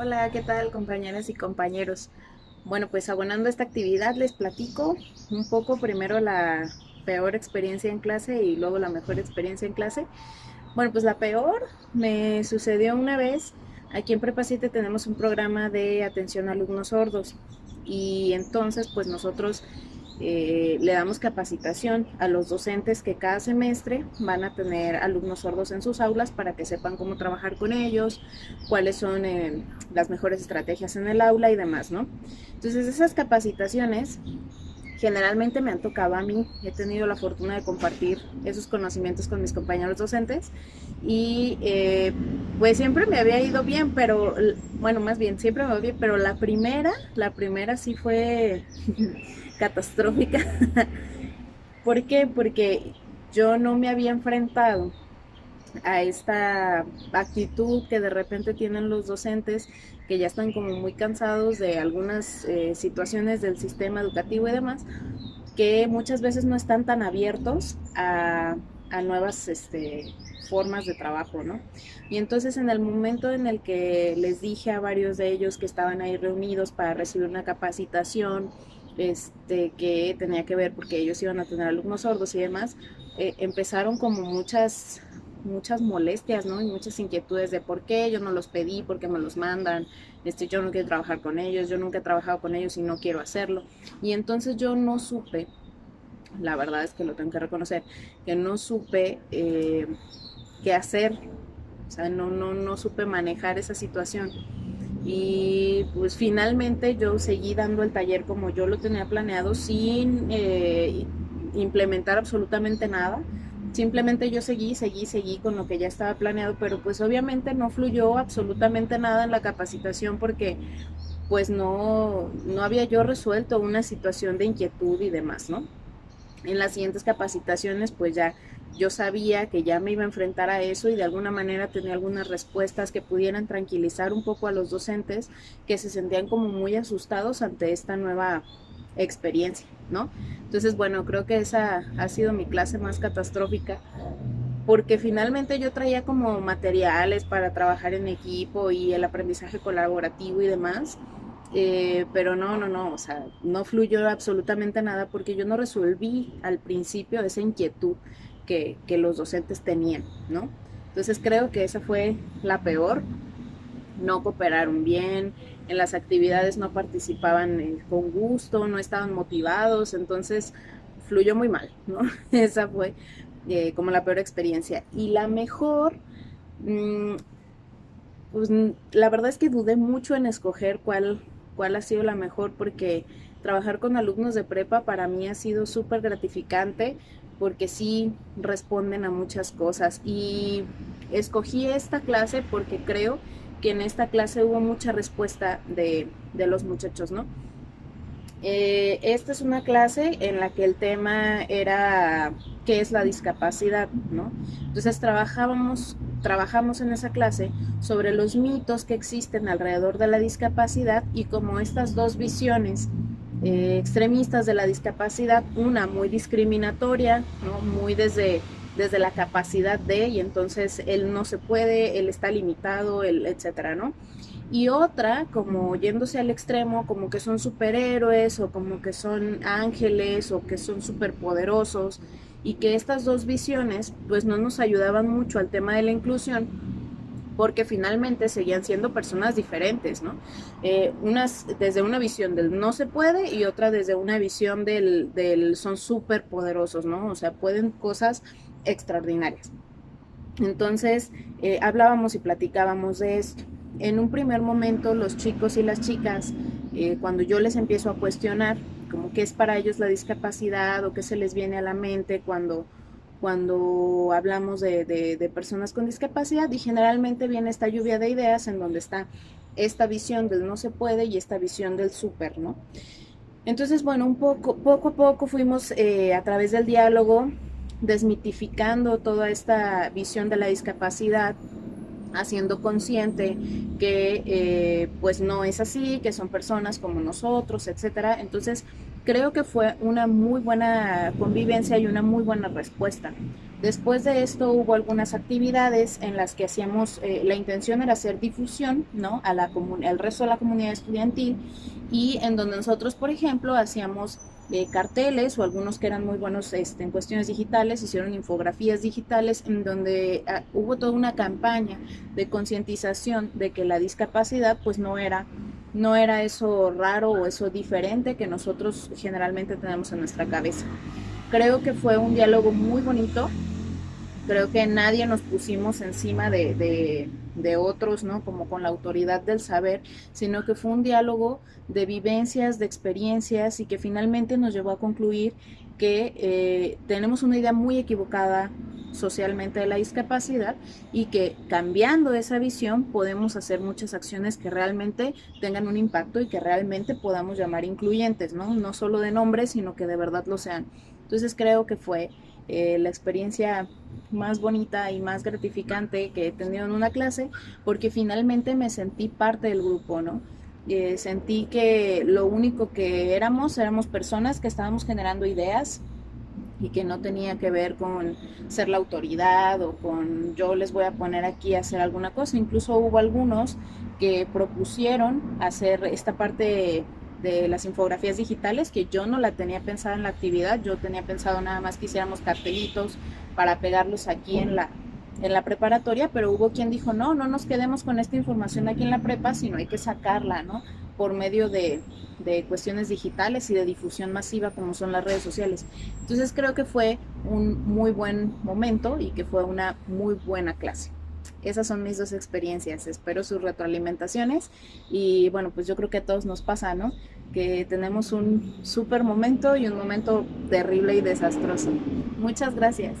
Hola, ¿qué tal compañeras y compañeros? Bueno, pues abonando esta actividad les platico un poco primero la peor experiencia en clase y luego la mejor experiencia en clase. Bueno, pues la peor me sucedió una vez. Aquí en Prepa 7 tenemos un programa de atención a alumnos sordos y entonces pues nosotros le damos capacitación a los docentes que cada semestre van a tener alumnos sordos en sus aulas para que sepan cómo trabajar con ellos, cuáles son las mejores estrategias en el aula y demás, ¿no? Entonces esas capacitaciones generalmente me han tocado a mí. He tenido la fortuna de compartir esos conocimientos con mis compañeros docentes y pues siempre me había ido bien, pero bueno, más bien siempre me va bien, pero la primera sí fue catastrófica. ¿Por qué? Porque yo no me había enfrentado a esta actitud que de repente tienen los docentes que ya están como muy cansados de algunas situaciones del sistema educativo y demás, que muchas veces no están tan abiertos a nuevas formas de trabajo, ¿no? Y entonces en el momento en el que les dije a varios de ellos que estaban ahí reunidos para recibir una capacitación, que tenía que ver porque ellos iban a tener alumnos sordos y demás, empezaron como muchas molestias, ¿no? Y muchas inquietudes de por qué yo no los pedí, por qué me los mandan, yo no quiero trabajar con ellos, yo nunca he trabajado con ellos y no quiero hacerlo. Y entonces yo no supe, la verdad es que lo tengo que reconocer, que no supe qué hacer, o sea, no supe manejar esa situación. Y pues finalmente yo seguí dando el taller como yo lo tenía planeado sin implementar absolutamente nada. Simplemente yo seguí con lo que ya estaba planeado, pero pues obviamente no fluyó absolutamente nada en la capacitación porque pues no había yo resuelto una situación de inquietud y demás, ¿no? En las siguientes capacitaciones pues ya yo sabía que ya me iba a enfrentar a eso y de alguna manera tenía algunas respuestas que pudieran tranquilizar un poco a los docentes que se sentían como muy asustados ante esta nueva experiencia, ¿no? Entonces, bueno, creo que esa ha sido mi clase más catastrófica porque finalmente yo traía como materiales para trabajar en equipo y el aprendizaje colaborativo y demás, pero no, o sea, no fluyó absolutamente nada porque yo no resolví al principio esa inquietud que los docentes tenían, ¿no? Entonces creo que esa fue la peor. No cooperaron bien, en las actividades no participaban con gusto, no estaban motivados, entonces fluyó muy mal, ¿no? Esa fue como la peor experiencia. Y la mejor, mmm, pues la verdad es que dudé mucho en escoger cuál ha sido la mejor porque trabajar con alumnos de prepa para mí ha sido súper gratificante porque sí responden a muchas cosas y escogí esta clase porque creo que en esta clase hubo mucha respuesta de los muchachos, ¿no? Esta es una clase en la que el tema era qué es la discapacidad, ¿no? Entonces trabajamos en esa clase sobre los mitos que existen alrededor de la discapacidad y como estas dos visiones extremistas de la discapacidad, una muy discriminatoria, ¿no? Muy desde la capacidad de, y entonces él no se puede, él está limitado, etcétera, ¿no? Y otra como yéndose al extremo, como que son superhéroes o como que son ángeles o que son superpoderosos y que estas dos visiones pues no nos ayudaban mucho al tema de la inclusión porque finalmente seguían siendo personas diferentes, ¿no? Unas desde una visión del no se puede y otra desde una visión del son súper poderosos, ¿no? O sea, pueden cosas extraordinarias. Entonces, hablábamos y platicábamos de esto. En un primer momento, los chicos y las chicas, cuando yo les empiezo a cuestionar, como qué es para ellos la discapacidad o qué se les viene a la mente cuando hablamos de personas con discapacidad, y generalmente viene esta lluvia de ideas en donde está esta visión del no se puede y esta visión del súper, ¿no? Entonces, bueno, poco a poco fuimos a través del diálogo desmitificando toda esta visión de la discapacidad, haciendo consciente que pues no es así, que son personas como nosotros, etcétera. Entonces, creo que fue una muy buena convivencia y una muy buena respuesta. Después de esto hubo algunas actividades en las que hacíamos, la intención era hacer difusión, ¿no? Al resto de la comunidad estudiantil, y en donde nosotros, por ejemplo, hacíamos carteles, o algunos que eran muy buenos en cuestiones digitales, hicieron infografías digitales en donde hubo toda una campaña de concientización de que la discapacidad pues no era eso raro o eso diferente que nosotros generalmente tenemos en nuestra cabeza. Creo que fue un diálogo muy bonito. Creo que nadie nos pusimos encima de otros, ¿no? Como con la autoridad del saber, sino que fue un diálogo de vivencias, de experiencias, y que finalmente nos llevó a concluir que tenemos una idea muy equivocada socialmente de la discapacidad, y que cambiando esa visión podemos hacer muchas acciones que realmente tengan un impacto y que realmente podamos llamar incluyentes, ¿no? No solo de nombre, sino que de verdad lo sean. Entonces creo que fue la experiencia más bonita y más gratificante que he tenido en una clase, porque finalmente me sentí parte del grupo, ¿no? Sentí que lo único que éramos personas que estábamos generando ideas, y que no tenía que ver con ser la autoridad o con yo les voy a poner aquí a hacer alguna cosa. Incluso hubo algunos que propusieron hacer esta parte de las infografías digitales, que yo no la tenía pensada en la actividad. Yo tenía pensado nada más que hiciéramos cartelitos para pegarlos aquí en la preparatoria, pero hubo quien dijo, no, no nos quedemos con esta información aquí en la prepa, sino hay que sacarla, ¿no? Por medio de cuestiones digitales y de difusión masiva como son las redes sociales. Entonces creo que fue un muy buen momento y que fue una muy buena clase. Esas son mis dos experiencias, espero sus retroalimentaciones, y bueno, pues yo creo que a todos nos pasa, ¿no? Que tenemos un súper momento y un momento terrible y desastroso. Muchas gracias.